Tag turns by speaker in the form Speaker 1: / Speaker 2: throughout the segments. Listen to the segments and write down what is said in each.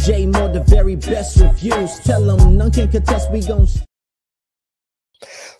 Speaker 1: J More, the very best reviews. Tell them none can contest, we gon'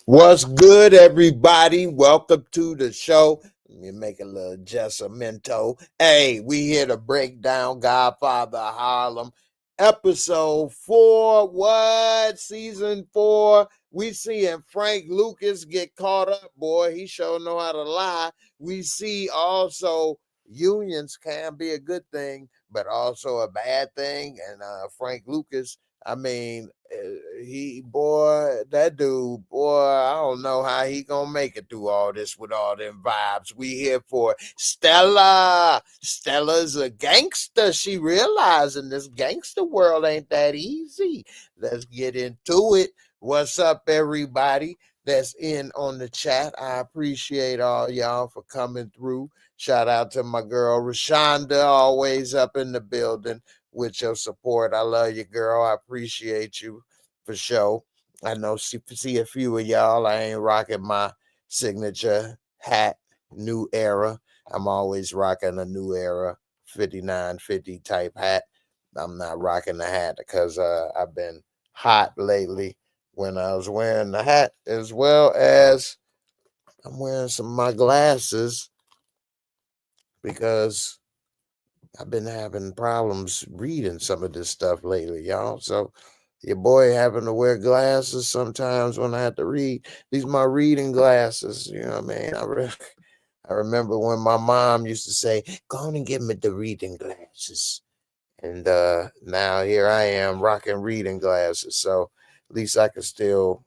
Speaker 2: What's good, everybody? Welcome to the show. Let me make a little adjustmento. Hey, we here to break down Godfather of Harlem, episode 4. What? Season 4. We seeing Frank Lucas get caught up, boy. He sure know how to lie. We see also unions can be a good thing, but also a bad thing. And Frank Lucas, I mean, that dude, boy, I don't know how he gonna make it through all this with all them vibes. We here for Stella. Stella's a gangster. She realizing this gangster world ain't that easy. Let's get into it. What's up, everybody that's in on the chat? I appreciate all y'all for coming through. Shout out to my girl Rashonda, always up in the building with your support. I love you, girl. I appreciate you for sure. I know see a few of y'all. I ain't rocking my signature hat, new era. I'm always rocking a new era 5950 type hat. I'm not rocking the hat because I've been hot lately when I was wearing the hat, as well as I'm wearing some of my glasses because I've been having problems reading some of this stuff lately, y'all. So your boy having to wear glasses sometimes when I have to read. These are my reading glasses, you know what I mean? I remember when my mom used to say, go on and give me the reading glasses. And now here I am rocking reading glasses. So at least I can still,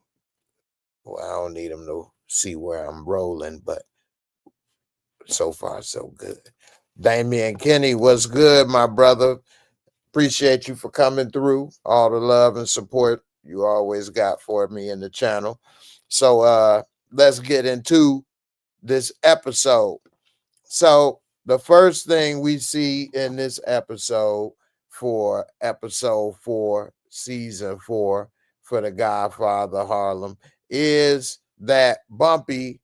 Speaker 2: well, I don't need them to see where I'm rolling, but so far so good. Damian Kenny, what's good, my brother? Appreciate you for coming through. All the love and support you always got for me in the channel. So let's get into this episode. So the first thing we see in this episode for episode 4, season 4 for the Godfather Harlem is that Bumpy,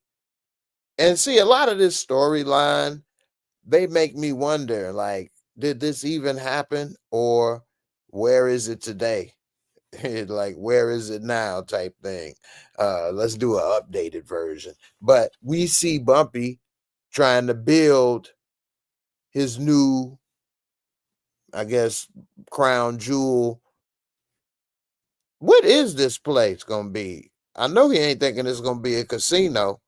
Speaker 2: and see a lot of this storyline, they make me wonder, like, did this even happen, or where is it today? Like, where is it now type thing. Let's do an updated version. But we see Bumpy trying to build his new, I guess, crown jewel. What is this place gonna be? I know he ain't thinking it's gonna be a casino,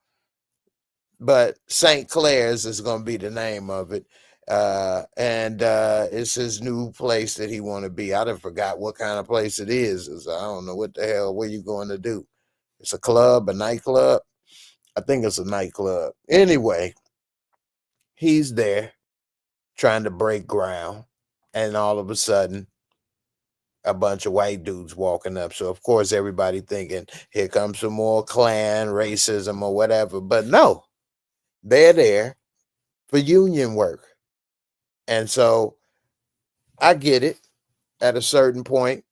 Speaker 2: but St. Clair's is going to be the name of it. And it's his new place that he want to be. I done forgot what kind of place it is. I don't know what the hell, what you going to do. It's a club, a nightclub. I think it's a nightclub. Anyway, he's there trying to break ground. And all of a sudden, a bunch of white dudes walking up. So, of course, everybody thinking, here comes some more clan racism or whatever. But no, they're there for union work. And so I get it. At a certain point,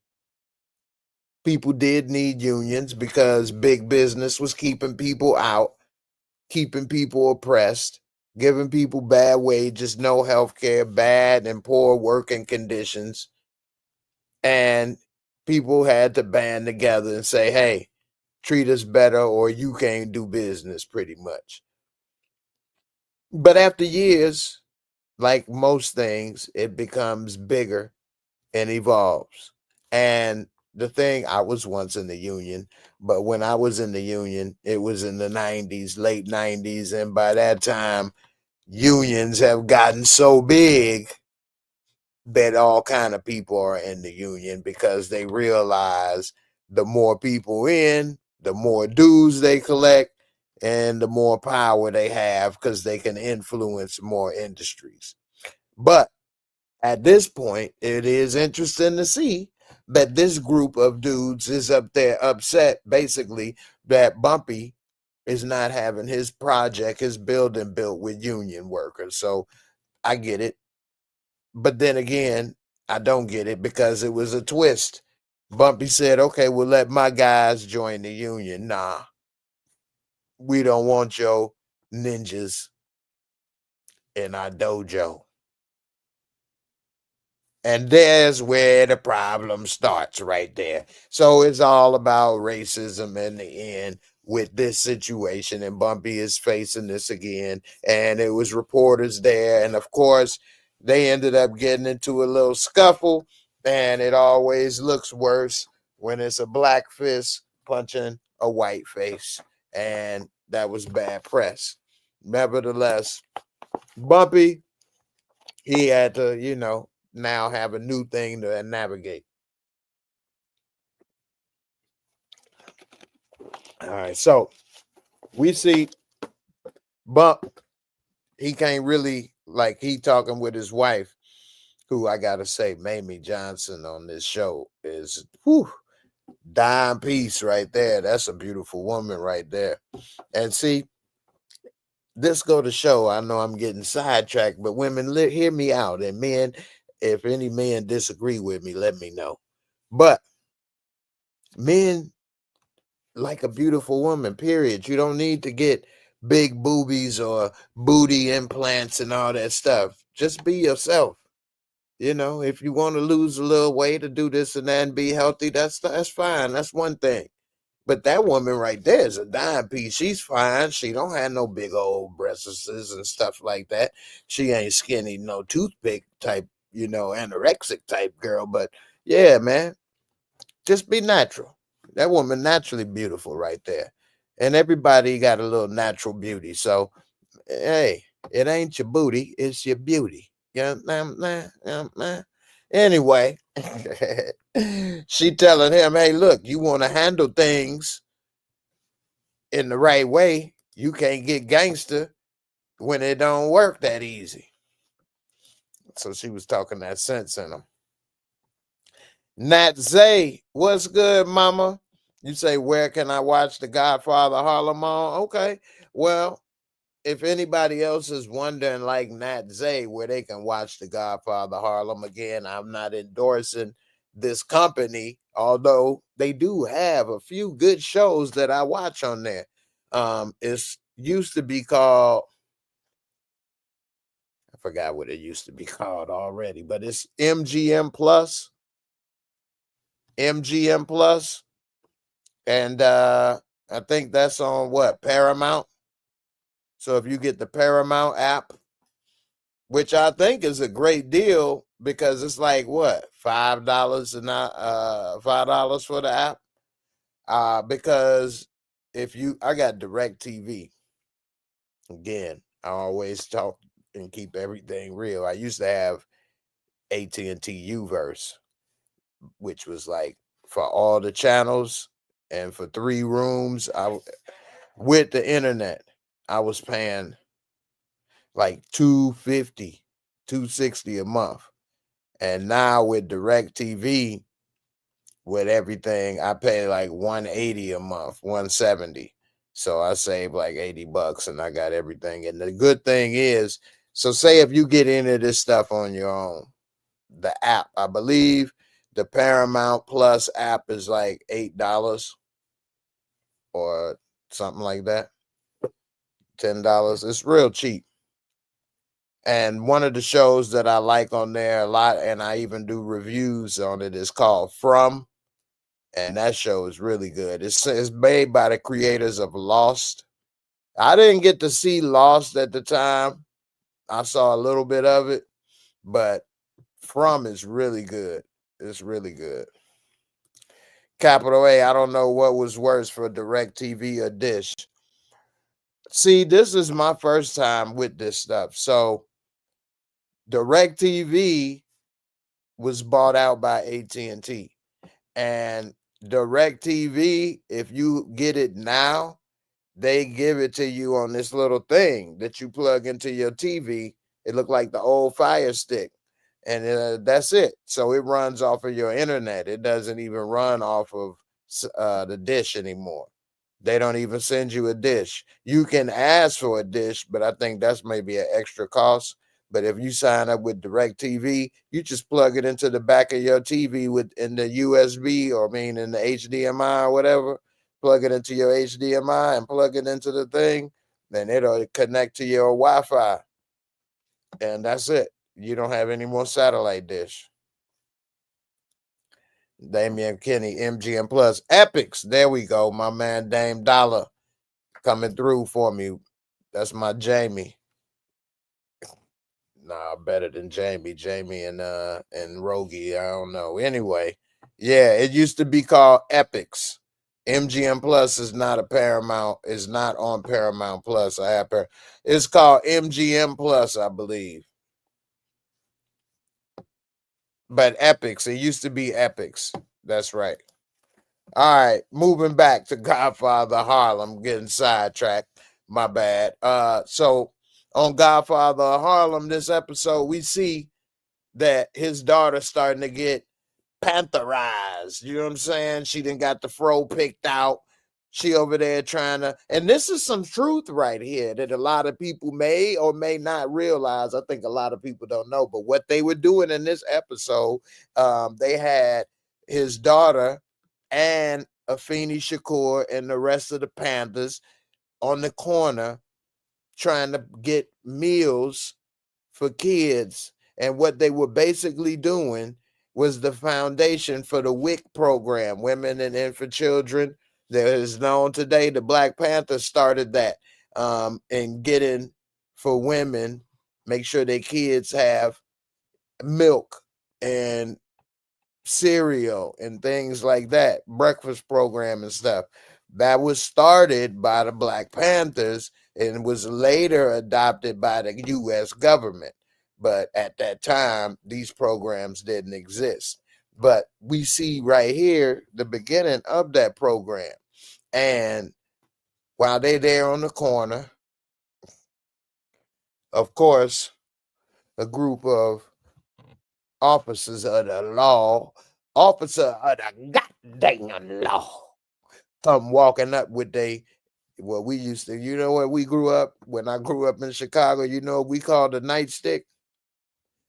Speaker 2: people did need unions because big business was keeping people out, keeping people oppressed, giving people bad wages, no health care, bad and poor working conditions. And people had to band together and say, hey, treat us better or you can't do business, pretty much. But after years, like most things, it becomes bigger and evolves. And the thing, I was once in the union, but when I was in the union, it was in the 90s, late 90s. And by that time, unions have gotten so big that all kind of people are in the union because they realize the more people in, the more dues they collect, and the more power they have because they can influence more industries. But at this point, it is interesting to see that this group of dudes is up there upset, basically, that Bumpy is not having his project, his building built with union workers. So I get it. But then again, I don't get it because it was a twist. Bumpy said, okay, we'll let my guys join the union. Nah, we don't want your ninjas in our dojo. And there's where the problem starts right there. So it's all about racism in the end with this situation. And Bumpy is facing this again. And it was reporters there. And of course, they ended up getting into a little scuffle. And it always looks worse when it's a black fist punching a white face. And that was bad press. Nevertheless, Bumpy, he had to, now have a new thing to navigate. All right, so we see Bump. He can't really like he talking with his wife, who I gotta say, Mamie Johnson on this show is dime piece right there. That's a beautiful woman right there. And see, this go to show. I know I'm getting sidetracked, but women, hear me out, and men, if any men disagree with me, let me know. But men like a beautiful woman, period. You don't need to get big boobies or booty implants and all that stuff. Just be yourself. If you want to lose a little weight or do this and that and be healthy, that's fine. That's one thing. But that woman right there is a dime piece. She's fine. She don't have no big old breasts and stuff like that. She ain't skinny, no toothpick type, anorexic type girl. But yeah, man, just be natural. That woman naturally beautiful right there. And everybody got a little natural beauty. So hey, it ain't your booty, it's your beauty. Anyway, she telling him, hey, look, you want to handle things in the right way. You can't get gangster when it don't work that easy. So she was talking that sense in him. Nat Zay, what's good, mama? You say, where can I watch The Godfather of Harlem on? Okay. Well, if anybody else is wondering, like Nat Zay, where they can watch The Godfather of Harlem, again, I'm not endorsing this company, although they do have a few good shows that I watch on there. It's used to be called, I forgot what it used to be called already, but it's MGM Plus. MGM Plus. And I think that's on what? Paramount. So if you get the Paramount app, which I think is a great deal because it's like what, $5 and not $5 for the app. Because if I got Direct TV. Again, I always talk and keep everything real. I used to have AT&T Uverse, which was like for all the channels and for 3 rooms. With the internet, I was paying like 250, 260 a month. And now with Direct TV, with everything, I pay like 180 a month, 170. So I save like $80 and I got everything. And the good thing is, so say if you get into this stuff on your own, the app, I believe the Paramount Plus app is like $8 or something like that. $10. It's real cheap. And one of the shows that I like on there a lot, and I even do reviews on it, is called From. And that show is really good. It's made by the creators of Lost. I didn't get to see Lost at the time. I saw a little bit of it, but From is really good. It's really good. Capital A, I don't know what was worse for Direct TV or Dish. See, this is my first time with this stuff. So Direct TV was bought out by AT&T. And Direct TV, if you get it now, they give it to you on this little thing that you plug into your TV. It looked like the old Fire Stick, and that's it. So it runs off of your internet. It doesn't even run off of the dish anymore. They don't even send you a dish. You can ask for a dish, but I think that's maybe an extra cost. But if you sign up with Direct TV, you just plug it into the back of your TV in the USB, or I mean in the HDMI or whatever. Plug it into your HDMI and plug it into the thing, then it'll connect to your Wi-Fi. And that's it. You don't have any more satellite dish. Damian Kenny, MGM Plus. Epics. There we go. My man Dame Dollar coming through for me. That's my Jamie. Nah, better than Jamie. Jamie and Rogie. I don't know. Anyway, yeah, it used to be called Epics. MGM Plus is not a Paramount. Is not on Paramount Plus. It's called MGM Plus, I believe. But Epics. It used to be Epics. That's right. All right, moving back to Godfather Harlem, getting sidetracked. My bad. So on Godfather of Harlem, this episode, we see that his daughter's starting to get pantherized. You know what I'm saying? She didn't got the fro picked out. She over there trying to, and this is some truth right here that a lot of people may or may not realize. I think a lot of people don't know, but what they were doing in this episode, they had his daughter and Afeni Shakur and the rest of the Panthers on the corner trying to get meals for kids. And what they were basically doing was the foundation for the WIC program, Women and Infant Children. That is known today. The Black Panthers started that, and getting for women, make sure their kids have milk and cereal and things like that, breakfast program and stuff. That was started by the Black Panthers and was later adopted by the U.S. government. But at that time, these programs didn't exist. But we see right here the beginning of that program. And while they're there on the corner, of course, a group of officers of the law, officer of the goddamn law, come walking up with what we used to, you know what we grew up, when I grew up in Chicago, you know what we called a nightstick?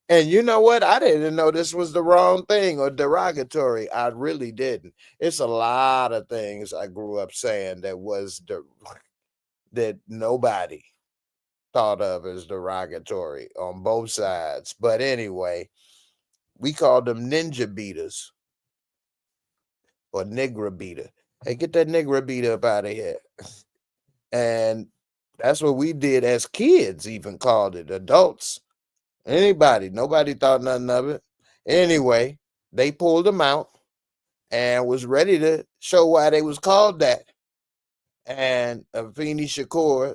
Speaker 2: And you know what? I didn't know this was the wrong thing or derogatory. I really didn't. It's a lot of things I grew up saying that nobody thought of as derogatory on both sides. But anyway, we called them ninja beaters or nigger beater. Hey, get that nigger beater up out of here. And that's what we did as kids, even called it. Adults, anybody, nobody thought nothing of it. Anyway, they pulled them out and was ready to show why they was called that. And Afeni Shakur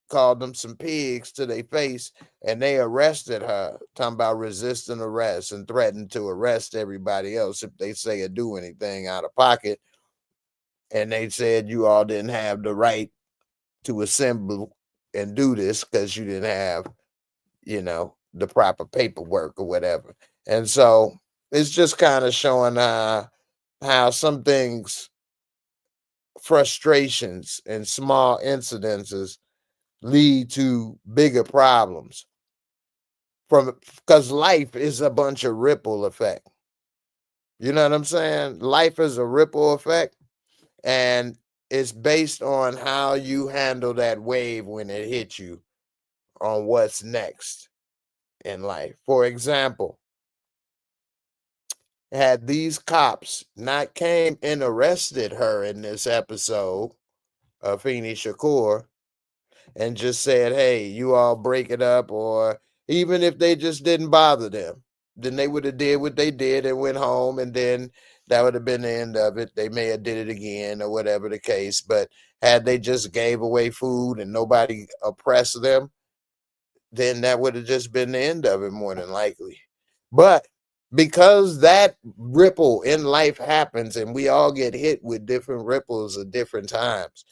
Speaker 2: called them some pigs to their face, and they arrested her, talking about resisting arrest and threatened to arrest everybody else if they say or do anything out of pocket. And they said you all didn't have the right to assemble and do this because you didn't have, the proper paperwork or whatever. And so it's just kind of showing how some things, frustrations and small incidences lead to bigger problems from, because life is a bunch of ripple effect. You know what I'm saying? Life is a ripple effect, and it's based on how you handle that wave when it hits you on what's next in life. For example, had these cops not came and arrested her in this episode of Afeni Shakur and just said, hey, you all break it up, or even if they just didn't bother them, then they would have did what they did and went home, and then that would have been the end of it. They may have did it again or whatever the case, but had they just gave away food and nobody oppressed them, then that would have just been the end of it, more than likely. But because that ripple in life happens and we all get hit with different ripples at different times,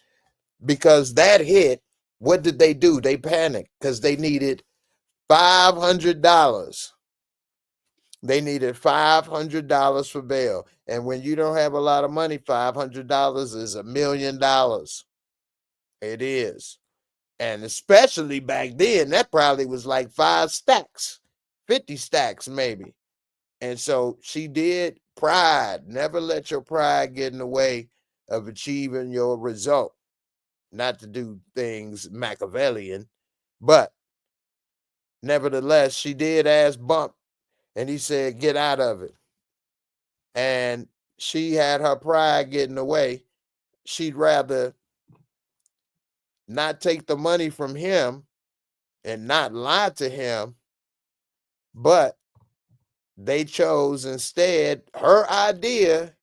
Speaker 2: because that hit, what did they do? They panicked because they needed $500. They needed $500 for bail. And when you don't have a lot of money, $500 is $1 million. It is. And especially back then, that probably was like 5 stacks, 50 stacks maybe. And so she did pride. Never let your pride get in the way of achieving your result. Not to do things Machiavellian, but nevertheless, she did ask Bump, and he said, get out of it. and she had her pride getting away. She'd rather not take the money from him and not lie to him, but they chose instead her idea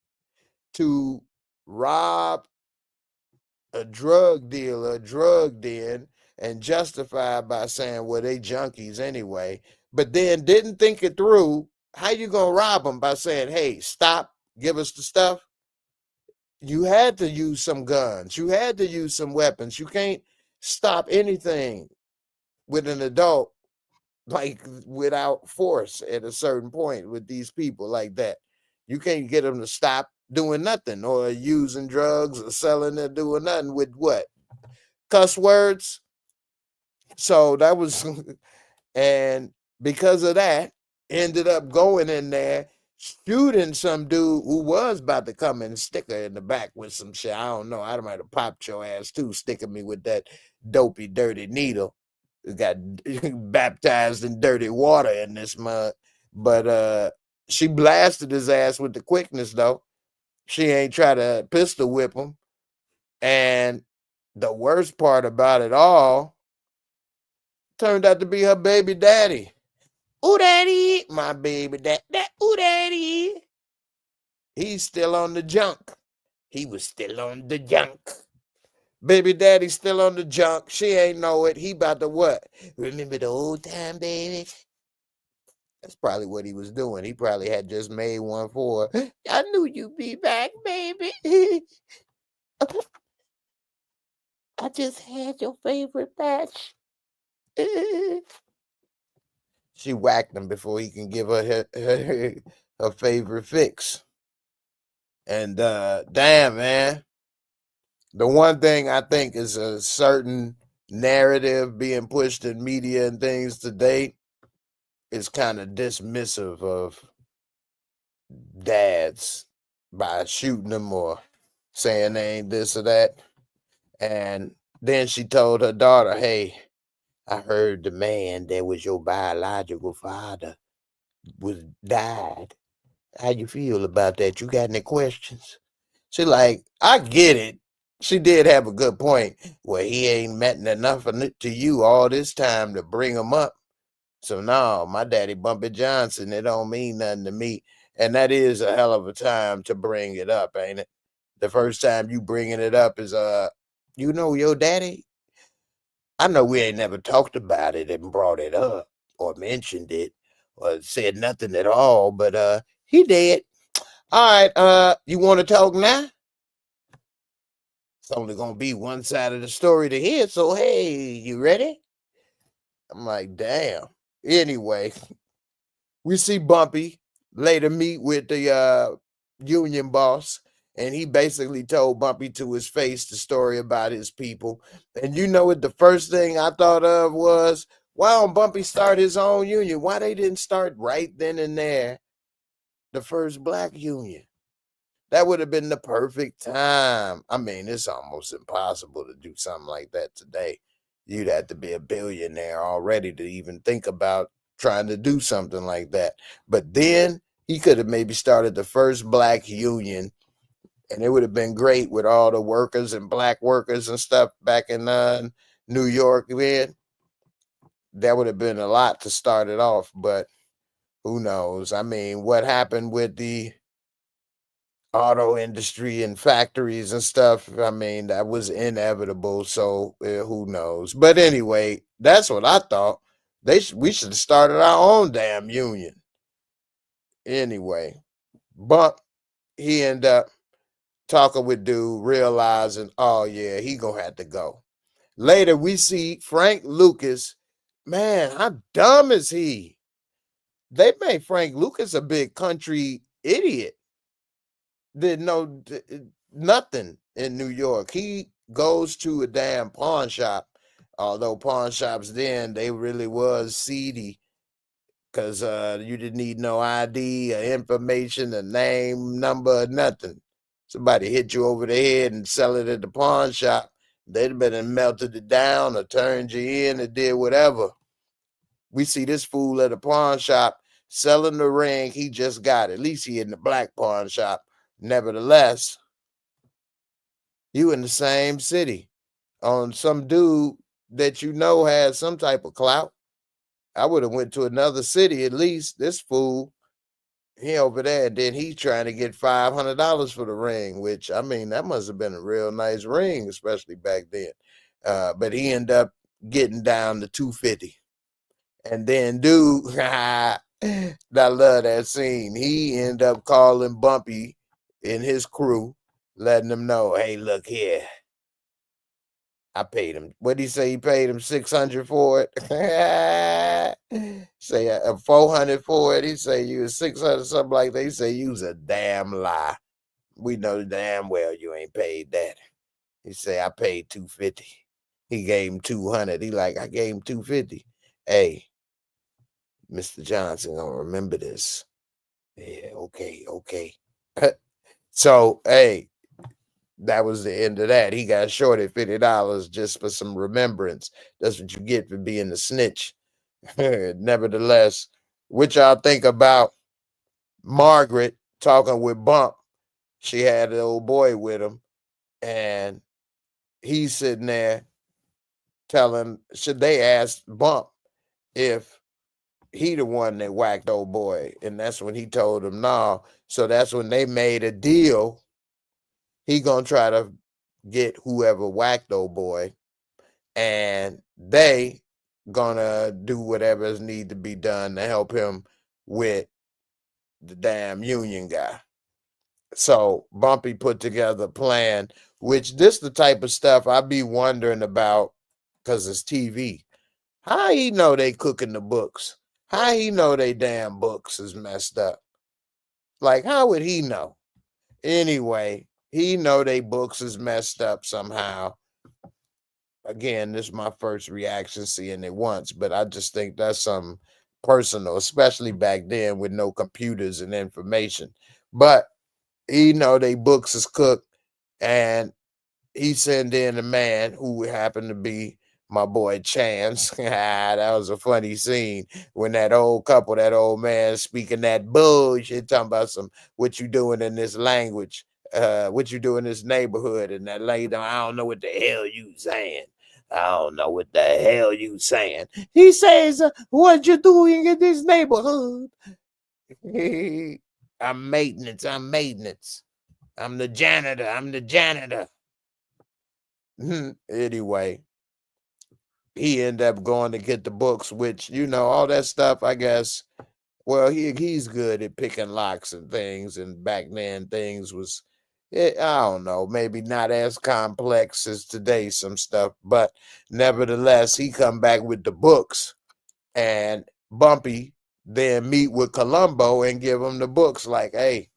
Speaker 2: to rob a drug dealer, a drug den, and justify by saying, well, they junkies anyway, but then didn't think it through. How you gonna rob them by saying, hey, stop, give us the stuff? You had to use some guns. You had to use some weapons. You can't stop anything with an adult like without force at a certain point with these people like that. You can't get them to stop doing nothing or using drugs or selling or doing nothing with what? Cuss words. So that was, and because of that, ended up going in there shooting some dude who was about to come and stick her in the back with some shit. I don't know. I might have popped your ass too, sticking me with that dopey, dirty needle. We got baptized in dirty water in this mud. But she blasted his ass with the quickness though. She ain't try to pistol whip him. And the worst part about it all turned out to be her baby daddy. Ooh, daddy, my baby daddy. Ooh, daddy. He's still on the junk. He was still on the junk. Baby daddy's still on the junk. She ain't know it. He about to what? Remember the old time, baby? That's probably what he was doing. He probably had just made one for her. I knew you'd be back, baby. I just had your favorite batch. She whacked him before he can give her her favorite fix. And damn, man. The one thing I think is a certain narrative being pushed in media and things today is kind of dismissive of dads by shooting them or saying they ain't this or that. And then she told her daughter, hey, I heard the man that was your biological father was died. How you feel about that? You got any questions? She like, I get it. She did have a good point. Well, he ain't meant enough to you all this time to bring him up. So no, my daddy Bumpy Johnson, it don't mean nothing to me. And that is a hell of a time to bring it up, ain't it? The first time you bringing it up is you know your daddy? I know we ain't never talked about it and brought it up or mentioned it or said nothing at all, but he did. All right, you want to talk now? It's only gonna be one side of the story to hear, so hey, you ready? I'm like, damn. Anyway, we see Bumpy later meet with the union boss, and he basically told Bumpy to his face the story about his people. And you know what? The first thing I thought of was, why don't Bumpy start his own union? Why they didn't start right then and there the first black union? That would have been the perfect time. I mean, it's almost impossible to do something like that today. You'd have to be a billionaire already to even think about trying to do something like that. But then he could have maybe started the first black union, and it would have been great with all the workers and black workers and stuff back in New York. Man, that would have been a lot to start it off, but who knows? I mean, what happened with the auto industry and factories and stuff, I mean, that was inevitable. So who knows? But anyway, that's what I thought. We should have started our own damn union. Anyway, but he ended up talking with dude, realizing, oh yeah, he gonna have to go. Later, we see Frank Lucas. Man, how dumb is he? They made Frank Lucas a big country idiot. Didn't know nothing in New York. He goes to a damn pawn shop, although pawn shops then they really was seedy because you didn't need no ID or information, a name, number, nothing. Somebody hit you over the head and sell it at the pawn shop. They'd have been and melted it down or turned you in or did whatever. We see this fool at a pawn shop selling the ring he just got. At least he in the black pawn shop. Nevertheless, you in the same city on some dude that you know has some type of clout. I would have went to another city at least. This fool, he over there, and then he trying to get $500 for the ring, which I mean that must have been a real nice ring, especially back then. But he ended up getting down to 250. And then dude, I love that scene. He ended up calling Bumpy and his crew, letting them know, hey, look here. I paid him. What did he say? He paid him 600 for it. Say 400 for it. He say you was 600, something like that. He say you was a damn lie. We know damn well you ain't paid that. He say I paid 250. He gave him 200. He like I gave him 250. Hey, Mr. Johnson gonna remember this. Yeah, okay. So hey, that was the end of that. He got shorted $50 just for some remembrance. That's what you get for being a snitch. Nevertheless, what y'all think about Margaret talking with Bump? She had an old boy with him, and he's sitting there telling, should they ask Bump if he the one that whacked old boy? And that's when he told him no. So that's when they made a deal. He gonna try to get whoever whacked old boy, and they gonna do whatever's need to be done to help him with the damn union guy. So Bumpy put together a plan, which this the type of stuff I be wondering about because it's TV. How he know they cooking the books? How he know they damn books is messed up? Like, how would he know? Anyway, he know they books is messed up somehow. Again, this is my first reaction seeing it once, but I just think that's some personal, especially back then with no computers and information. But he know they books is cooked, and he sent in a man who happened to be my boy Chance. That was a funny scene when that old couple, that old man speaking that bullshit, talking about some what you doing in this language, what you do in this neighborhood, and that lady, I don't know what the hell you saying. I don't know what the hell you saying. He says, what you doing in this neighborhood? I'm maintenance. I'm the janitor. Anyway, he ended up going to get the books, which, you know, all that stuff, I guess. Well, he's good at picking locks and things, and back then things was, I don't know, maybe not as complex as today, some stuff, but nevertheless, he come back with the books, and Bumpy then meet with Columbo and give him the books like, hey,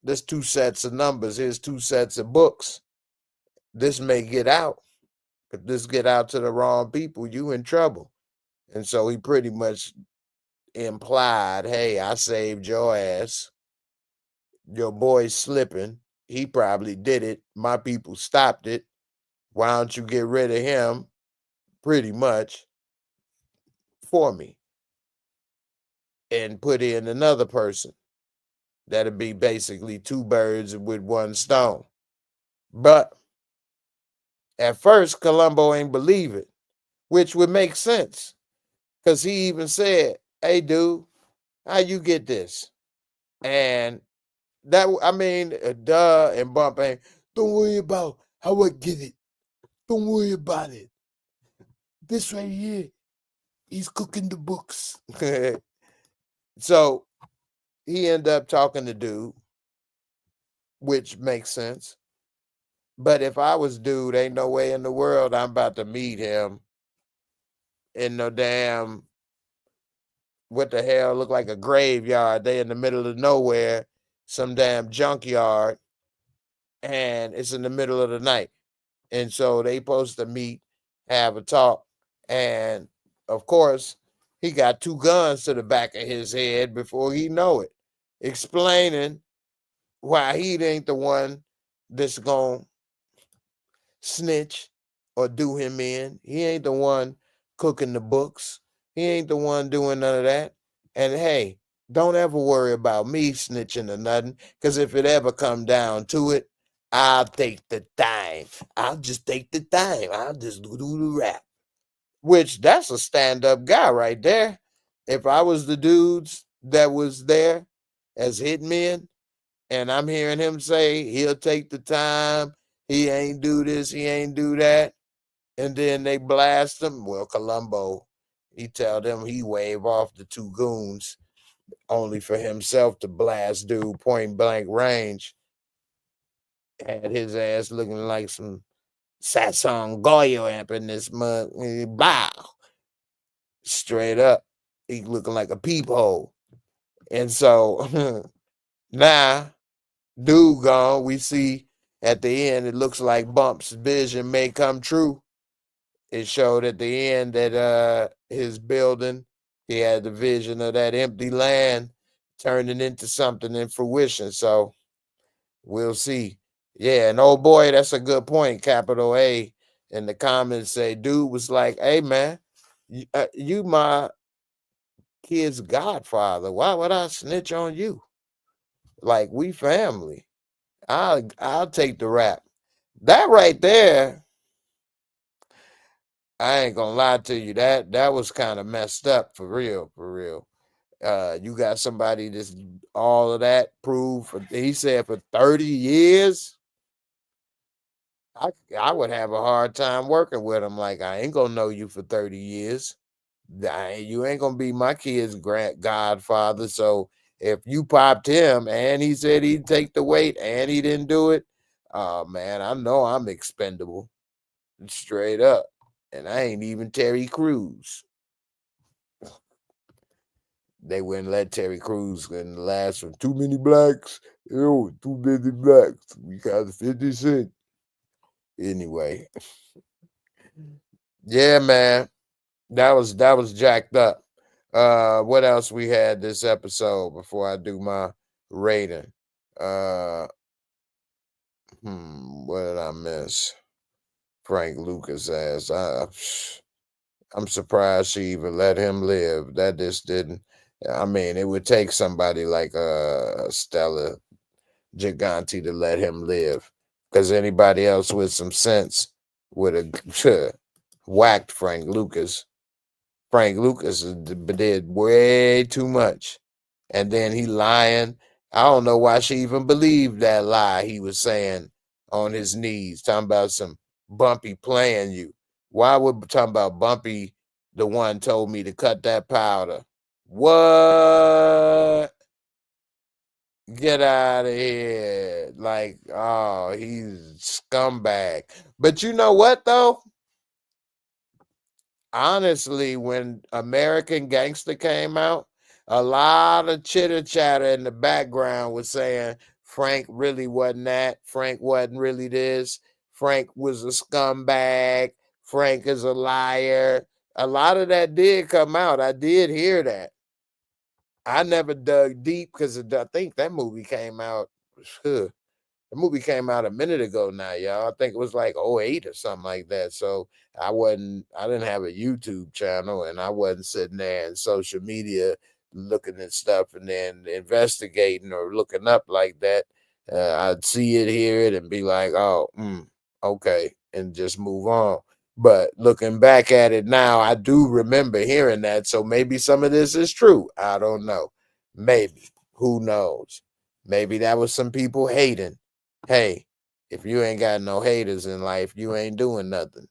Speaker 2: there's 2 sets of numbers, here's 2 sets of books. This may get out. If this get out to the wrong people, you in trouble. And so he pretty much implied, hey, I saved your ass. Your boy's slipping. He probably did it. My people stopped it. Why don't you get rid of him? Pretty much for me. And put in another person. That'd be basically 2 birds with 1 stone. But at first, Columbo ain't believe it, which would make sense. Because he even said, hey, dude, how you get this? And that, I mean, duh, and Bump ain't, don't worry about how I get it. Don't worry about it. This right here, he's cooking the books. So he ended up talking to dude, which makes sense. But if I was dude, ain't no way in the world I'm about to meet him in no damn, what the hell, look like a graveyard. They in the middle of nowhere, some damn junkyard, and it's in the middle of the night. And so they supposed to meet, have a talk. And of course, he got 2 guns to the back of his head before he know it, explaining why he ain't the one that's gonna snitch or do him in. He ain't the one cooking the books. He ain't the one doing none of that. And hey, don't ever worry about me snitching or nothing, because if it ever come down to it, I'll take the time. I'll just take the time. I'll just do the rap. Which that's a stand-up guy right there. If I was the dudes that was there as hitmen, and I'm hearing him say he'll take the time, he ain't do this, he ain't do that, and then they blast him. Well, Columbo, he tell them he wave off the two goons, only for himself to blast dude point blank range. Had his ass looking like some Satsong Goyo amp in this mug. Bow. Straight up. He looking like a peephole. And so now, dude gone. We see at the end, it looks like Bump's vision may come true. It showed at the end that his building, he had the vision of that empty land turning into something in fruition. So we'll see. Yeah, and oh boy, that's a good point. Capital A in the comments say, dude was like, "Hey man, you my kid's godfather. Why would I snitch on you? Like we family. I'll take the rap." That right there, I ain't gonna lie to you. That was kind of messed up for real, for real. You got somebody that's all of that proved for, he said, for 30 years. I would have a hard time working with him. Like, I ain't gonna know you for 30 years. You ain't gonna be my kid's godfather. So if you popped him and he said he'd take the weight and he didn't do it, oh man, I know I'm expendable. Straight up. And I ain't even Terry Crews. They wouldn't let Terry Crews in the last one. Too many blacks. Too many blacks. We got 50 Cent. Anyway. Yeah, man. That was jacked up. What else we had this episode before I do my rating? Uh what did I miss? Frank Lucas ass. I'm surprised she even let him live. That just didn't. I mean, it would take somebody like Stella Gigante to let him live, because anybody else with some sense would have whacked Frank Lucas. Frank Lucas did way too much. And then he lying. I don't know why she even believed that lie he was saying on his knees, talking about some Bumpy playing you. Why would talking about Bumpy the one told me to cut that powder? What? Get out of here. Like, oh, he's scumbag. But you know what though? Honestly, when American Gangster came out, a lot of chitter chatter in the background was saying Frank really wasn't that. Frank wasn't really this. Frank was a scumbag. Frank is a liar. A lot of that did come out. I did hear that. I never dug deep because I think that movie came out. The movie came out a minute ago now, y'all. I think it was like '08 or something like that. So I didn't have a YouTube channel, and I wasn't sitting there in social media looking at stuff and then investigating or looking up like that. I'd see it, hear it, and be like, oh, okay, and just move on. But looking back at it now, I do remember hearing that. So maybe some of this is true. I don't know. Maybe. Who knows? Maybe that was some people hating. Hey, if you ain't got no haters in life, you ain't doing nothing.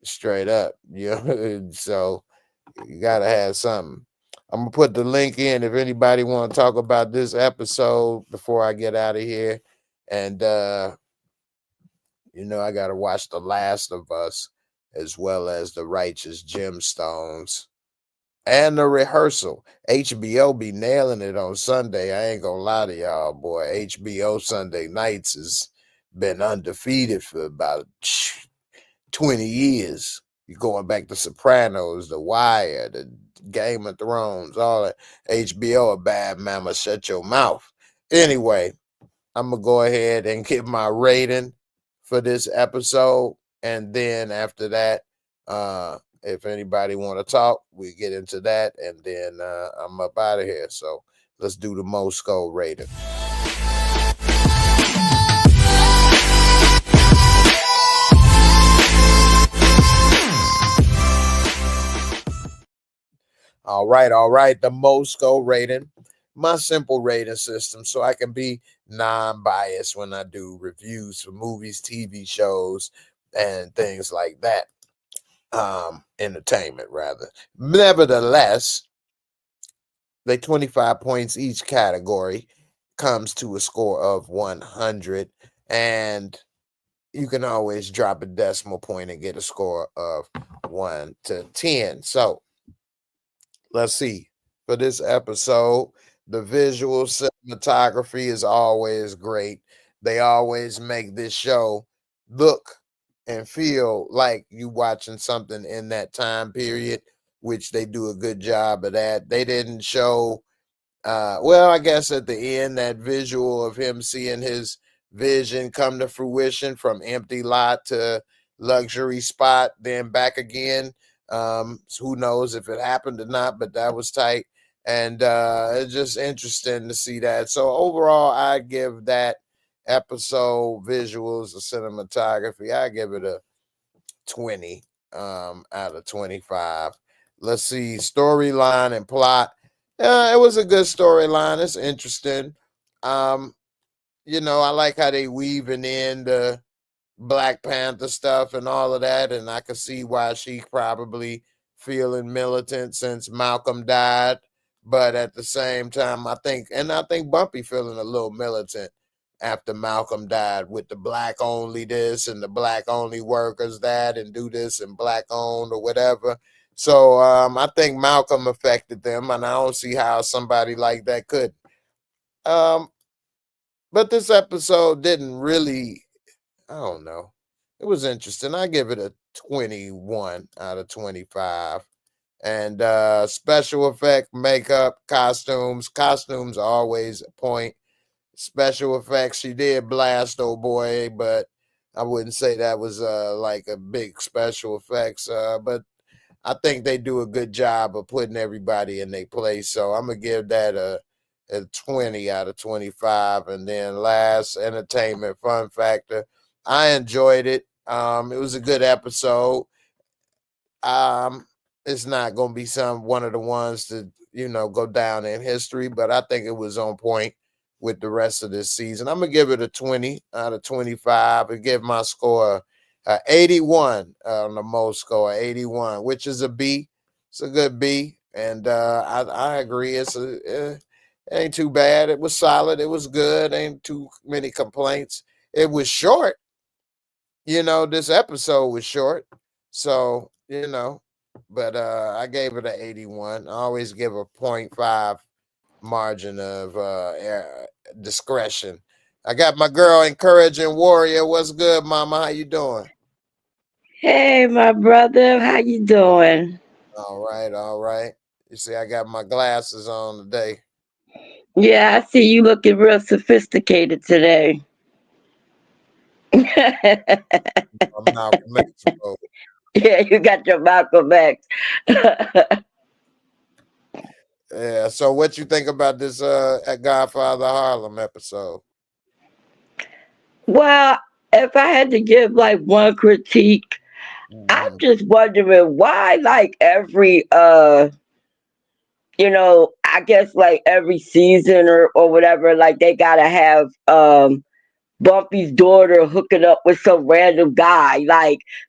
Speaker 2: Straight up. You know? So you gotta have something. I'm gonna put the link in if anybody want to talk about this episode before I get out of here. And I gotta watch The Last of Us as well as The Righteous Gemstones. And The Rehearsal. HBO be nailing it on Sunday. I ain't gonna lie to y'all, boy. HBO Sunday nights has been undefeated for about 20 years. You're going back to Sopranos, The Wire, the Game of Thrones, all that. HBO, a bad mama, shut your mouth. Anyway, I'm gonna go ahead and give my rating for this episode, and then after that, If anybody want to talk, we get into that, and then I'm up out of here. So let's do the Moorescore rating. All right. The Moorescore rating, my simple rating system, so I can be non-biased when I do reviews for movies, TV shows, and things like that. Entertainment rather. Nevertheless, they 25 points each category comes to a score of 100, and you can always drop a decimal point and get a score of 1 to 10. So let's see. For this episode, the visual cinematography is always great. They always make this show look and feel like you watching something in that time period, which they do a good job of that. They didn't show well, I guess at the end, that visual of him seeing his vision come to fruition from empty lot to luxury spot, then back again. Who knows if it happened or not, but that was tight. And it's just interesting to see that. So overall, I give that episode visuals, the cinematography, I give it a 20 out of 25. Let's see, storyline and plot. It was a good storyline. It's interesting. Um, I like how they weaving in the Black Panther stuff and all of that, and I could see why she probably feeling militant since Malcolm died. But at the same time, I think Bumpy feeling a little militant after Malcolm died with the black only this and the black only workers that and do this and black owned or whatever. So I think Malcolm affected them, and I don't see how somebody like that could. Um, but this episode didn't really, I don't know. It was interesting. I give it a 21 out of 25. And special effect, makeup, costumes always a point. Special effects, she did blast old boy, but I wouldn't say that was like a big special effects. But I think they do a good job of putting everybody in their place. So I'm gonna give that a 20 out of 25. And then last, entertainment fun factor. I enjoyed it. It was a good episode. Um, it's not gonna be one of the ones to go down in history, but I think it was on point with the rest of this season. I'm gonna give it a 20 out of 25 and give my score 81 on the Moorescore, 81, which is a B. It's a good B, and I agree. It ain't too bad. It was solid. It was good. Ain't too many complaints. It was short. This episode was short, so but I gave it an 81. I always give a .5 margin of discretion. I got my girl encouraging warrior. What's good, mama? How you doing?
Speaker 3: Hey, my brother, how you doing?
Speaker 2: All right, all right. You see, I got my glasses on today.
Speaker 3: Yeah, I see you looking real sophisticated today. Yeah,
Speaker 2: I'm Malcolm X mode.
Speaker 3: you got your Malcolm X.
Speaker 2: Yeah. So, what you think about this Godfather Harlem episode?
Speaker 3: Well, if I had to give like one critique, I'm
Speaker 2: Mhm.
Speaker 3: just wondering why like every I guess like every season or whatever, like they gotta have Bumpy's daughter hooking up with some random guy.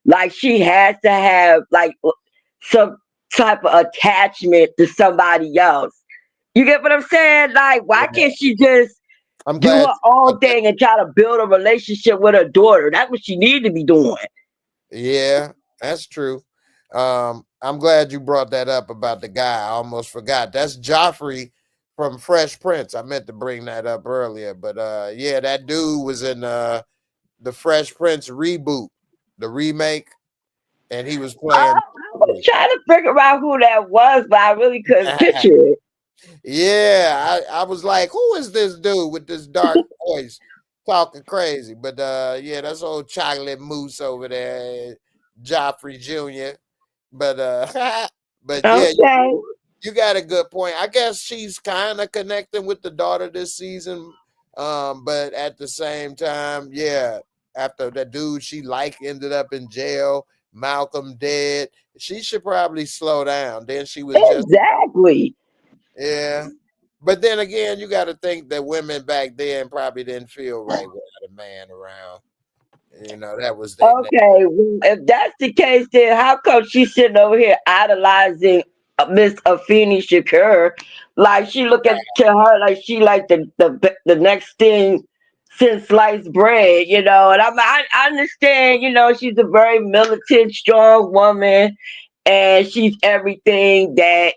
Speaker 3: Like she has to have like some type of attachment to somebody else. You get what I'm saying? Like, why
Speaker 2: Yeah.
Speaker 3: can't she just
Speaker 2: I'm
Speaker 3: do
Speaker 2: glad
Speaker 3: her
Speaker 2: you
Speaker 3: own
Speaker 2: brought that.
Speaker 3: thing and try to build a relationship with her daughter? That's what she need to be doing.
Speaker 2: Yeah, that's true. I'm glad you brought that up about the guy. I almost forgot. That's Joffrey from Fresh Prince. I meant to bring that up earlier, but yeah, that dude was in the Fresh Prince reboot, the remake, and he was playing
Speaker 3: I was trying to figure out who that was, but I really couldn't picture it.
Speaker 2: Yeah, I was like, who is this dude with this dark voice talking crazy? But yeah, that's old chocolate moose over there, Joffrey Jr. But but yeah,
Speaker 3: Okay.
Speaker 2: you got a good point. I guess she's kind of connecting with the daughter this season. But at the same time, yeah, after the dude she like ended up in jail, Malcolm dead, she should probably slow down. Then she was just
Speaker 3: Exactly.
Speaker 2: yeah. But then again, you got to think that women back then probably didn't feel right without a man around. You know, that was their name.
Speaker 3: Okay, well, if that's the case, then how come she's sitting over here idolizing Miss Afeni Shakur? Like she look at to her like she like the next thing since sliced bread, you know. And I understand, you know, she's a very militant, strong woman, and she's everything that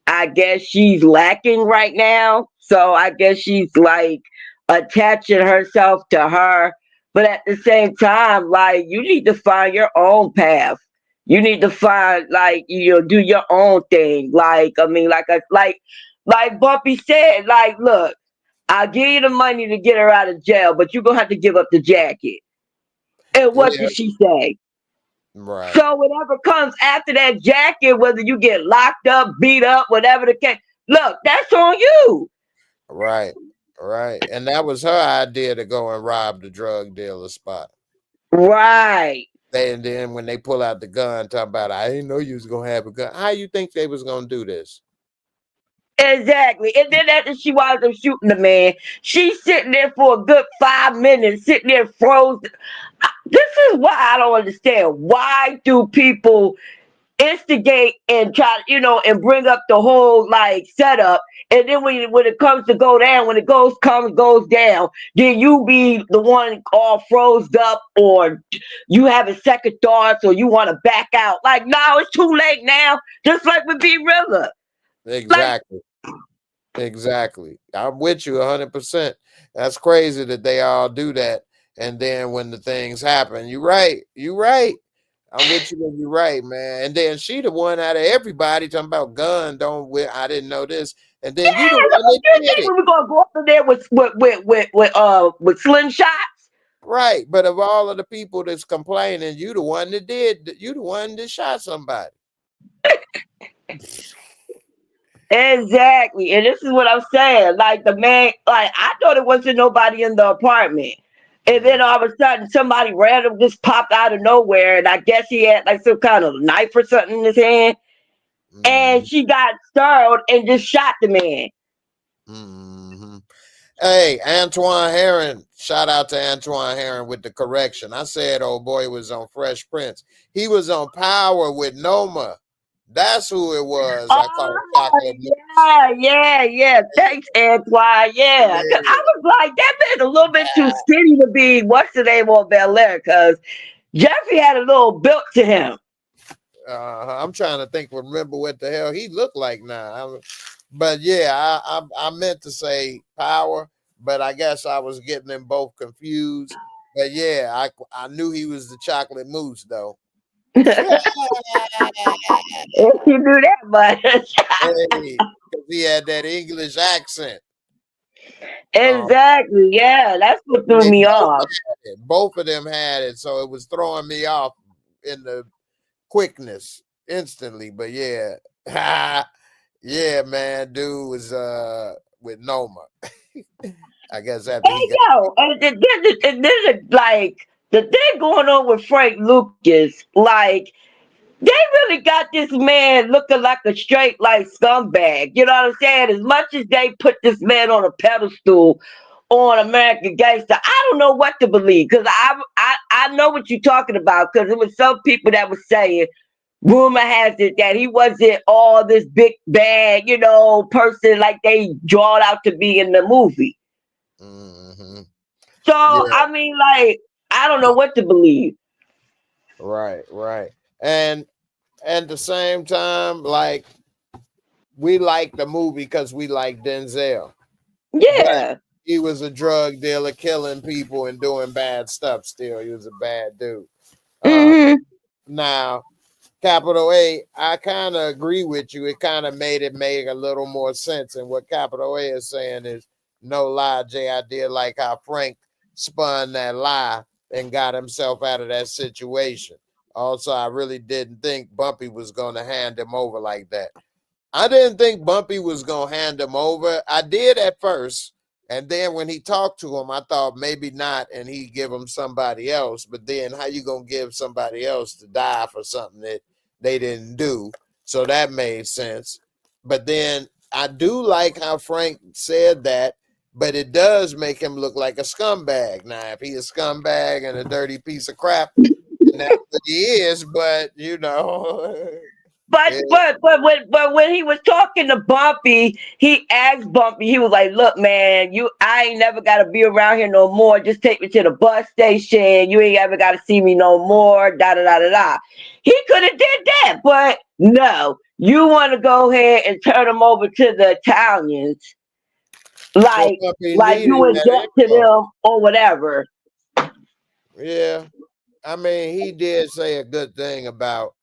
Speaker 3: I guess she's lacking right now. So I guess she's like attaching herself to her. But at the same time, like you need to find your own path. You need to find like do your own thing. Like I mean, like Bumpy said, like look, I'll give you the money to get her out of jail, but you're gonna have to give up the jacket. And what
Speaker 2: Yeah,
Speaker 3: did she say?
Speaker 2: right,
Speaker 3: So whatever comes after that jacket, whether you get locked up, beat up, whatever the case, look, that's on you.
Speaker 2: right, right. And that was her idea to go and rob the drug dealer spot.
Speaker 3: Right.
Speaker 2: And then when they pull out the gun, talk about I didn't know you was gonna have a gun. How you think they was gonna do this?
Speaker 3: Exactly. And then after she winds up shooting the man, she's sitting there for a good 5 minutes, sitting there frozen. This is why I don't understand. Why do people instigate and try, and bring up the whole like setup. And then when it comes to go down, when it goes down, then you be the one all froze up, or you having second thoughts, or you want to back out. Like, no, it's too late now. Just like with B Rilla. Like,
Speaker 2: Exactly. Exactly. I'm with you 100%. That's crazy that they all do that. And then when the things happen, you're right. You're right. I'm with you when you're right, man. And then she the one out of everybody talking about gun. I didn't know this. And then you the
Speaker 3: yeah,
Speaker 2: one
Speaker 3: what
Speaker 2: that
Speaker 3: you
Speaker 2: did
Speaker 3: think
Speaker 2: it.
Speaker 3: we were gonna go up in there with slingshots?
Speaker 2: Right. But of all of the people that's complaining, you the one that did. You the one that shot somebody.
Speaker 3: Exactly. And this is what I'm saying. Like the man, like I thought it wasn't nobody in the apartment. And
Speaker 2: Mm,
Speaker 3: then all of a sudden somebody random just popped out of nowhere. And I guess he had like some kind of knife or something in his hand. And
Speaker 2: mm,
Speaker 3: she got startled and just shot the man.
Speaker 2: mm. Hey, Antoine Herron. Shout out to Antoine Herron with the correction. I said, oh boy, was on Fresh Prince. He was on Power with Noma. That's who it was. I call it
Speaker 3: Oh
Speaker 2: Chocolate Mousse.
Speaker 3: yeah. Thanks, Antoine. Yeah. 'Cause I
Speaker 2: Yeah.
Speaker 3: was like, that man's a little bit too skinny to be what's the name on Bel Air, because Jeffrey had a little built to him.
Speaker 2: I'm trying to think, remember what the hell he looked like now. But yeah, I meant to say Power, but I guess I was getting them both confused. But yeah, I knew he was the Chocolate Mousse though.
Speaker 3: If you knew that much.
Speaker 2: Hey, 'cause he had that English accent. Um,
Speaker 3: Exactly. Yeah, that's what threw
Speaker 2: they
Speaker 3: me
Speaker 2: both
Speaker 3: off.
Speaker 2: had it. Both of them had it, so it was throwing me off in the quickness instantly. But yeah, yeah, man, dude was with Noma. I guess after he
Speaker 3: Hey
Speaker 2: got
Speaker 3: yo, and this is like the thing going on with Frank Lucas. Like they really got this man looking like a straight like scumbag. You know what I'm saying? As much as they put this man on a pedestal on American Gangster, I don't know what to believe, because I know what you're talking about, because there was some people that were saying, rumor has it that he wasn't all this big bad, person like they drawn out to be in the movie.
Speaker 2: hmm
Speaker 3: So
Speaker 2: yeah,
Speaker 3: I mean, like, I don't know what to believe.
Speaker 2: right, right, and at the same time, like we like the movie because we like Denzel, but
Speaker 3: Yeah.
Speaker 2: he was a drug dealer, killing people and doing bad stuff. Still, he was a bad dude. Uh,
Speaker 3: Hmm.
Speaker 2: now Capital A, I kind of agree with you. It kind of made it make a little more sense. And what Capital A is saying is, no lie, Jay. I did like how Frank spun that lie and got himself out of that situation. Also, I really didn't think Bumpy was going to hand him over like that. I didn't think Bumpy was gonna hand him over. I did at first, and then when he talked to him, I thought maybe not, and he give him somebody else. But then, how you gonna give somebody else to die for something that they didn't do? So that made sense. But then I do like how Frank said that, but it does make him look like a scumbag. Now, if he a scumbag and a dirty piece of crap, then that's what he is. But
Speaker 3: But
Speaker 2: it,
Speaker 3: when he was talking to Bumpy, he asked Bumpy, he was like, "Look, man, I ain't never gotta be around here no more. Just take me to the bus station. You ain't ever gotta see me no more." Da da da da da. He could have did that, but no. You want to go ahead and turn him over to the Italians,
Speaker 2: so
Speaker 3: like
Speaker 2: Bumpy
Speaker 3: like
Speaker 2: needed
Speaker 3: you in
Speaker 2: that
Speaker 3: debt to
Speaker 2: info.
Speaker 3: them or whatever.
Speaker 2: Yeah. I mean, he did say a good thing about,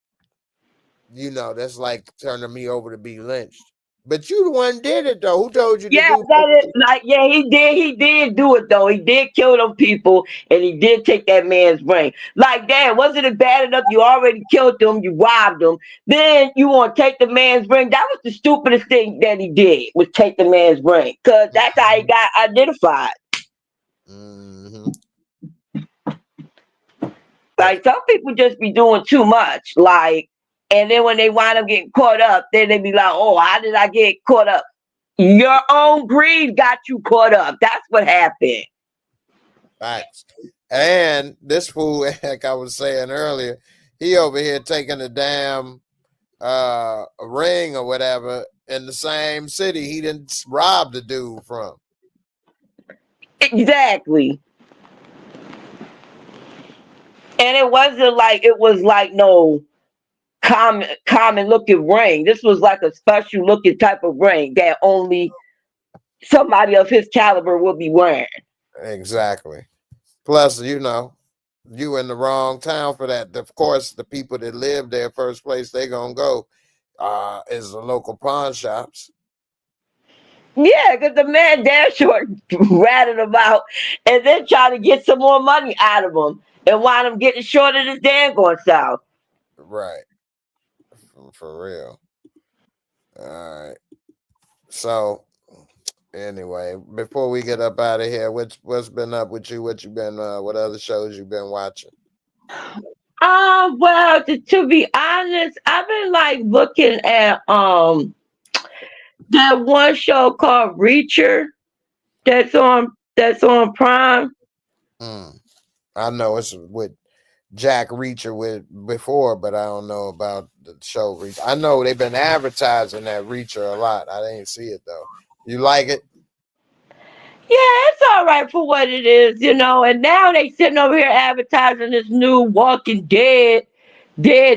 Speaker 2: that's like turning me over to be lynched. But you the one did it though. Who told you to
Speaker 3: Yeah,
Speaker 2: do that
Speaker 3: that is
Speaker 2: shit?
Speaker 3: like yeah, he did do it though. He did kill them people and he did take that man's brain. Like damn, wasn't it bad enough you already killed them, you robbed them, then you want to take the man's brain? That was the stupidest thing that he did was take the man's brain. Cause that's how he got identified.
Speaker 2: Mm-hmm.
Speaker 3: Like some people just be doing too much. Like and then when they wind up getting caught up, then they be like, oh, how did I get caught up? Your own greed got you caught up. That's what happened.
Speaker 2: Facts. And this fool, like I was saying earlier, he over here taking a damn ring or whatever in the same city he didn't rob the dude from.
Speaker 3: Exactly. And it was like no common looking ring. This was like a special looking type of ring that only somebody of his caliber will be wearing.
Speaker 2: Exactly. Plus, you in the wrong town for that. Of course, the people that live there, first place they gonna go is the local pawn shops.
Speaker 3: Yeah, because the man damn short ratted him out and then trying to get some more money out of him and wind him getting short of his damn going south.
Speaker 2: Right. For real. All right. So anyway, before we get up out of here, what's been up with you? What you been what other shows you been watching?
Speaker 3: Well, to be honest, I've been like looking at that one show called Reacher that's on Prime.
Speaker 2: Mm. I know it's with Jack Reacher with before, but I don't know about the show Reacher. I know they've been advertising that Reacher a lot. I didn't see it though. You like it?
Speaker 3: Yeah, it's all right for what it is. And now they sitting over here advertising this new Walking Dead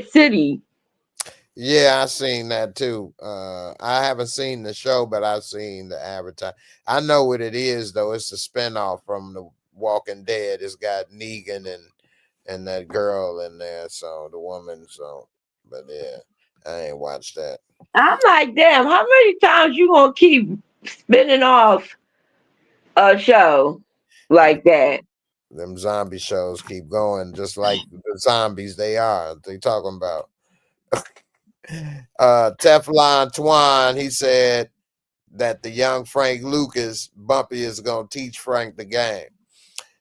Speaker 3: City.
Speaker 2: Yeah, I seen that too. I haven't seen the show, but I've seen the advertise. I know what it is though. It's a spinoff from the Walking Dead. It's got Negan and that girl in there. So the woman. So, but yeah, I ain't watched that.
Speaker 3: I'm like, damn, how many times you gonna keep spinning off a show like that?
Speaker 2: Them zombie shows keep going, just like the zombies they are. They talking about. Teflon Twan. He said that the young Frank Lucas Bumpy is gonna teach Frank the game.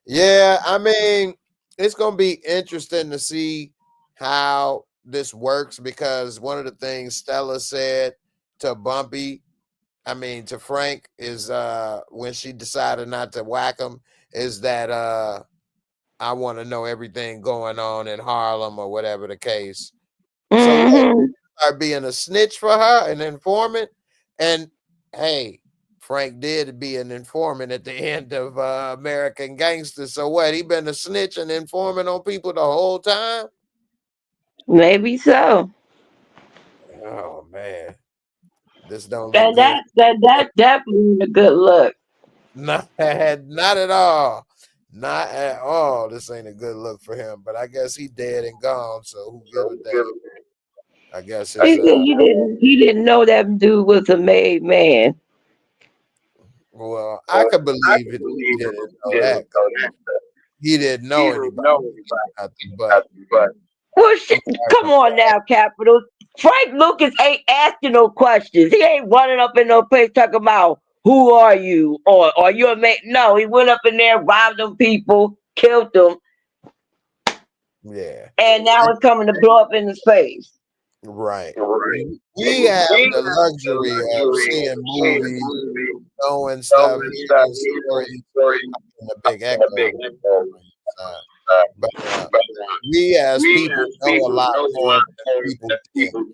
Speaker 2: Yeah, I mean, it's gonna be interesting to see how this works because one of the things Stella said to Bumpy, I mean to Frank, is when she decided not to whack him, is that I want to know everything going on in Harlem or whatever the case. So what?
Speaker 3: Hmm.
Speaker 2: Start being a snitch for her, an informant, and hey, Frank did be an informant at the end of American Gangster. So what? He been a snitch and informant on people the whole time.
Speaker 3: Maybe so.
Speaker 2: Oh man, this don't look
Speaker 3: And
Speaker 2: good.
Speaker 3: that definitely a good look.
Speaker 2: Not not at all. Not at all. This ain't a good look for him. But I guess he dead and gone. So who give a damn? I guess his
Speaker 3: He didn't know that dude was a made man.
Speaker 2: well, I could believe it. He didn't know that. He didn't know anybody. Nothing but.
Speaker 3: Well, shit, come on now, Capital. Frank Lucas ain't asking no questions. He ain't running up in no place talking about who are you or are you a man. No, he went up in there, robbed them people, killed them,
Speaker 2: Yeah.
Speaker 3: and now it's coming to blow up in his face.
Speaker 2: Right.
Speaker 3: Right.
Speaker 2: We have
Speaker 3: We
Speaker 2: the
Speaker 3: have the
Speaker 2: luxury of
Speaker 3: luxury
Speaker 2: seeing
Speaker 3: of seeing
Speaker 2: movies,
Speaker 3: movies,
Speaker 2: knowing stuff,
Speaker 3: knowing stuff,
Speaker 2: hearing
Speaker 3: hearing
Speaker 2: stories,
Speaker 3: stories,
Speaker 2: in a big
Speaker 3: and a big
Speaker 2: echo.
Speaker 3: info.
Speaker 2: Uh,
Speaker 3: Uh,
Speaker 2: but
Speaker 3: but
Speaker 2: we as
Speaker 3: we
Speaker 2: people
Speaker 3: as
Speaker 2: know a
Speaker 3: people
Speaker 2: lot
Speaker 3: know a
Speaker 2: more
Speaker 3: lot
Speaker 2: than
Speaker 3: more
Speaker 2: people
Speaker 3: than
Speaker 2: think.
Speaker 3: people.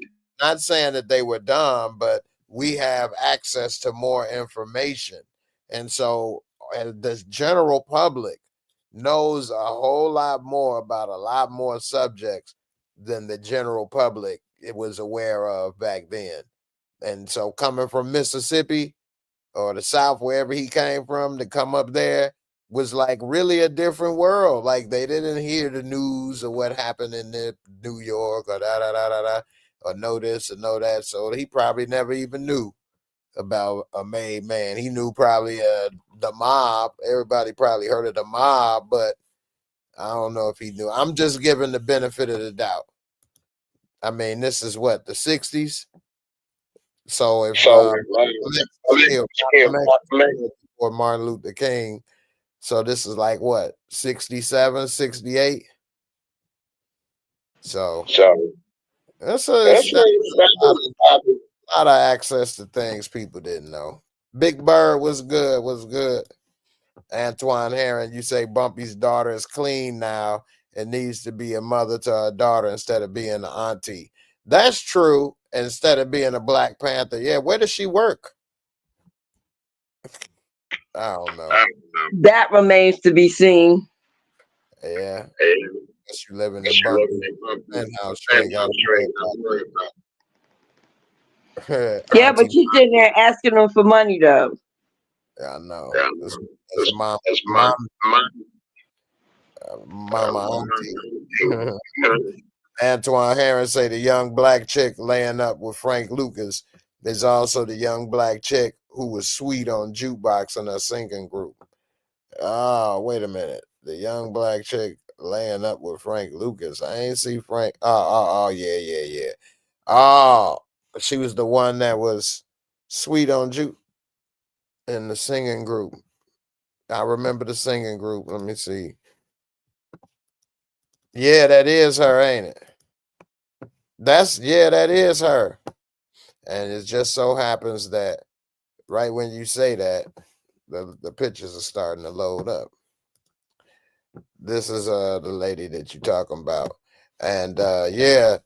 Speaker 2: Not saying that they were dumb, but we have access to more information. And so the general public knows a whole lot more about a lot more subjects than the general public it was aware of back then. And so coming from Mississippi or the South, wherever he came from, to come up there was like really a different world. Like they didn't hear the news or what happened in New York or da da da da da, or know this or know that. So he probably never even knew about a made man. He knew probably the mob. Everybody probably heard of the mob, but I don't know if he knew. I'm just giving the benefit of the doubt. I mean, this is what, the 60s? So if
Speaker 3: So,
Speaker 2: Alex was killed, Malcolm X was killed before Martin Luther King. So this is like what, 67, 68? So
Speaker 3: so
Speaker 2: that's a lot of access to things people didn't know. Big Bird was good, was good. Antoine Herron, you say Bumpy's daughter is clean now and needs to be a mother to her daughter instead of being an auntie. That's true. Instead of being a Black Panther. Yeah, where does she work? I don't know.
Speaker 3: that remains to be seen.
Speaker 2: Yeah.
Speaker 3: And
Speaker 2: Guess you living in
Speaker 3: it's really
Speaker 2: Bumpy
Speaker 3: big
Speaker 2: penthouse, you
Speaker 3: and
Speaker 2: ain't gotta
Speaker 3: I'm sure
Speaker 2: worry
Speaker 3: ain't got to worry about.
Speaker 2: about
Speaker 3: Yeah, but
Speaker 2: Auntie.
Speaker 3: she's sitting there asking them for money though.
Speaker 2: Yeah, I know.
Speaker 3: Yeah,
Speaker 2: It's mom,
Speaker 3: that's
Speaker 2: mom,
Speaker 3: my
Speaker 2: mama, auntie.
Speaker 3: my.
Speaker 2: Antoine Harris say the young black chick laying up with Frank Lucas is also the young black chick who was sweet on jukebox in her singing group. Oh, wait a minute. The young black chick laying up with Frank Lucas. I ain't see Frank. Oh, yeah, yeah, yeah. Oh, she was the one that was sweet on juke in the singing group. I remember the singing group. Let me see. Yeah, that is her, ain't it? That is her. And it just so happens that right when you say that, the pictures are starting to load up. This is the lady that you're talking about. And yeah,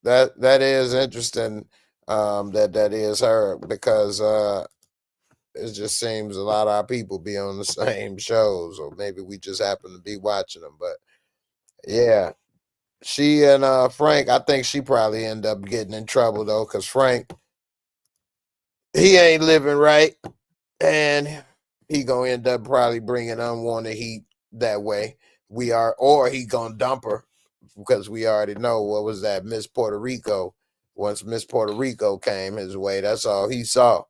Speaker 2: that is interesting. That is her because it just seems a lot of our people be on the same shows, or maybe we just happen to be watching them. But yeah, she and Frank, I think she probably end up getting in trouble though, because Frank, he ain't living right, and he gonna end up probably bringing unwanted heat that way. Or he gonna dump her because we already know what was that Miss Puerto Rico. Once Miss Puerto Rico came his way, that's all he saw.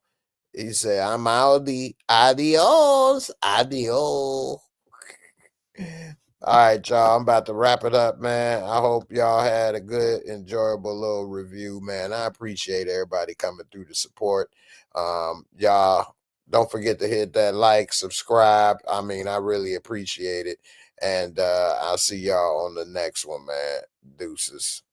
Speaker 2: He said, "I'm out the adios, adios." All right, y'all. I'm about to wrap it up, man. I hope y'all had a good, enjoyable little review, man. I appreciate everybody coming through to support. Y'all don't forget to hit that like, subscribe. I mean, I really appreciate it. And I'll see y'all on the next one, man. Deuces.